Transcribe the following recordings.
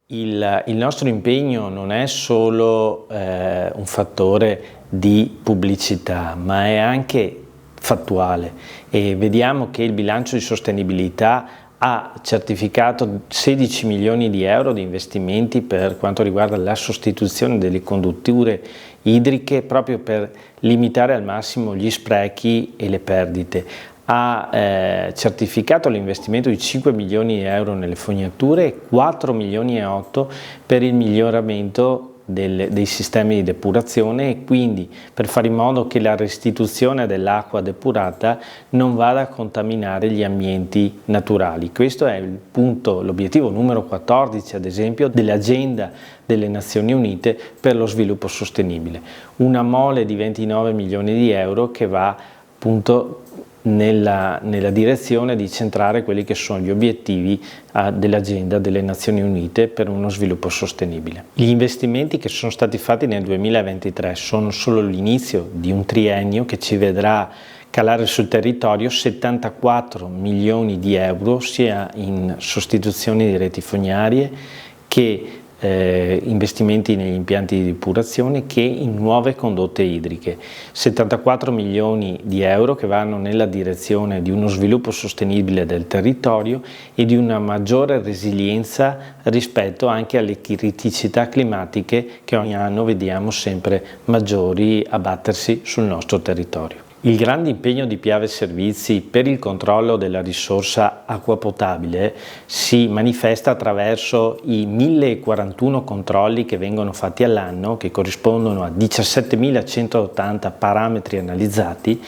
Il nostro impegno non è solo un fattore di pubblicità, ma è anche fattuale, e vediamo che il bilancio di sostenibilità ha certificato 16 milioni di euro di investimenti per quanto riguarda la sostituzione delle condutture idriche, proprio per limitare al massimo gli sprechi e le perdite. Ha certificato l'investimento di 5 milioni di euro nelle fognature e 4 milioni e 8 per il miglioramento dei sistemi di depurazione, e quindi per fare in modo che la restituzione dell'acqua depurata non vada a contaminare gli ambienti naturali. Questo è l'obiettivo numero 14, ad esempio, dell'agenda delle Nazioni Unite per lo sviluppo sostenibile. Una mole di 29 milioni di euro che va appunto nella direzione di centrare quelli che sono gli obiettivi dell'agenda delle Nazioni Unite per uno sviluppo sostenibile. Gli investimenti che sono stati fatti nel 2023 sono solo l'inizio di un triennio che ci vedrà calare sul territorio 74 milioni di euro, sia in sostituzione di reti fognarie che investimenti negli impianti di depurazione che in nuove condotte idriche. 74 milioni di euro che vanno nella direzione di uno sviluppo sostenibile del territorio e di una maggiore resilienza rispetto anche alle criticità climatiche che ogni anno vediamo sempre maggiori abbattersi sul nostro territorio. Il grande impegno di Piave Servizi per il controllo della risorsa acqua potabile si manifesta attraverso i 1041 controlli che vengono fatti all'anno, che corrispondono a 17.180 parametri analizzati,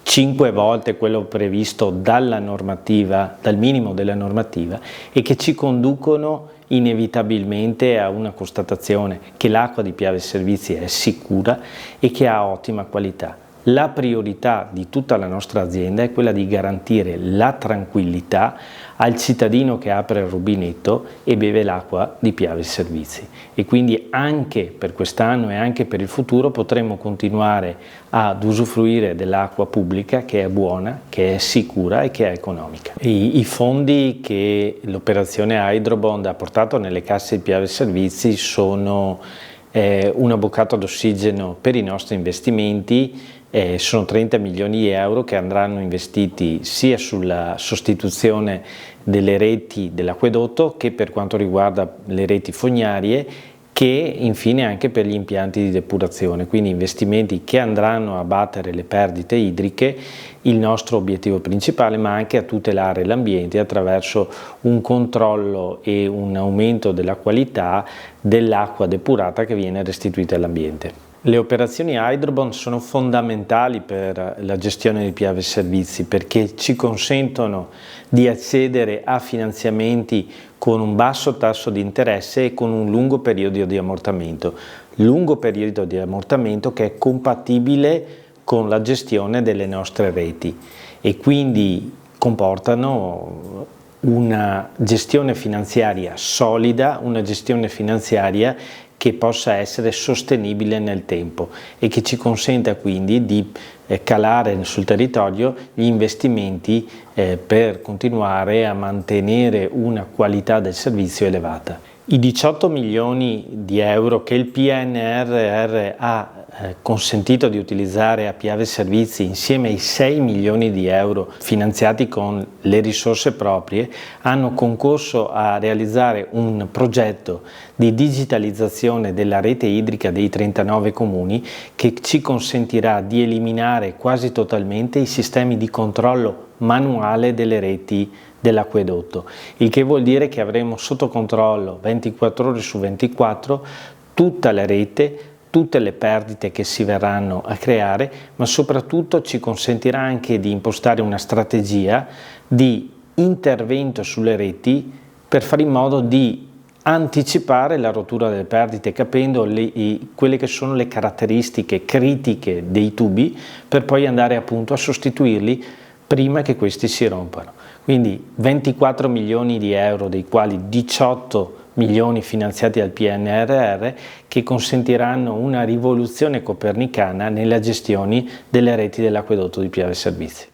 5 volte quello previsto dalla normativa, dal minimo della normativa, e che ci conducono inevitabilmente a una constatazione che l'acqua di Piave Servizi è sicura e che ha ottima qualità. La priorità di tutta la nostra azienda è quella di garantire la tranquillità al cittadino che apre il rubinetto e beve l'acqua di Piave Servizi, e quindi anche per quest'anno e anche per il futuro potremo continuare ad usufruire dell'acqua pubblica, che è buona, che è sicura e che è economica. I fondi che l'operazione Hydrobond ha portato nelle casse di Piave Servizi sono una boccata d'ossigeno per i nostri investimenti. Sono 30 milioni di euro che andranno investiti sia sulla sostituzione delle reti dell'acquedotto che per quanto riguarda le reti fognarie, che infine anche per gli impianti di depurazione, quindi investimenti che andranno a abbattere le perdite idriche, il nostro obiettivo principale, ma anche a tutelare l'ambiente attraverso un controllo e un aumento della qualità dell'acqua depurata che viene restituita all'ambiente. Le operazioni Hydrobond sono fondamentali per la gestione di Piave Servizi, perché ci consentono di accedere a finanziamenti con un basso tasso di interesse e con un lungo periodo di ammortamento. Lungo periodo di ammortamento che è compatibile con la gestione delle nostre reti, e quindi comportano una gestione finanziaria solida, una gestione finanziaria che possa essere sostenibile nel tempo e che ci consenta quindi di calare sul territorio gli investimenti per continuare a mantenere una qualità del servizio elevata. I 18 milioni di euro che il PNRR ha consentito di utilizzare a Piave Servizi, insieme ai 6 milioni di euro finanziati con le risorse proprie, hanno concorso a realizzare un progetto di digitalizzazione della rete idrica dei 39 comuni che ci consentirà di eliminare quasi totalmente i sistemi di controllo manuale delle reti dell'acquedotto, il che vuol dire che avremo sotto controllo 24 ore su 24 tutta la rete, tutte le perdite che si verranno a creare, ma soprattutto ci consentirà anche di impostare una strategia di intervento sulle reti per fare in modo di anticipare la rottura delle perdite, capendo quelle che sono le caratteristiche critiche dei tubi, per poi andare appunto a sostituirli prima che questi si rompano. Quindi 24 milioni di euro, dei quali 18 milioni finanziati dal PNRR, che consentiranno una rivoluzione copernicana nella gestione delle reti dell'acquedotto di Piave Servizi.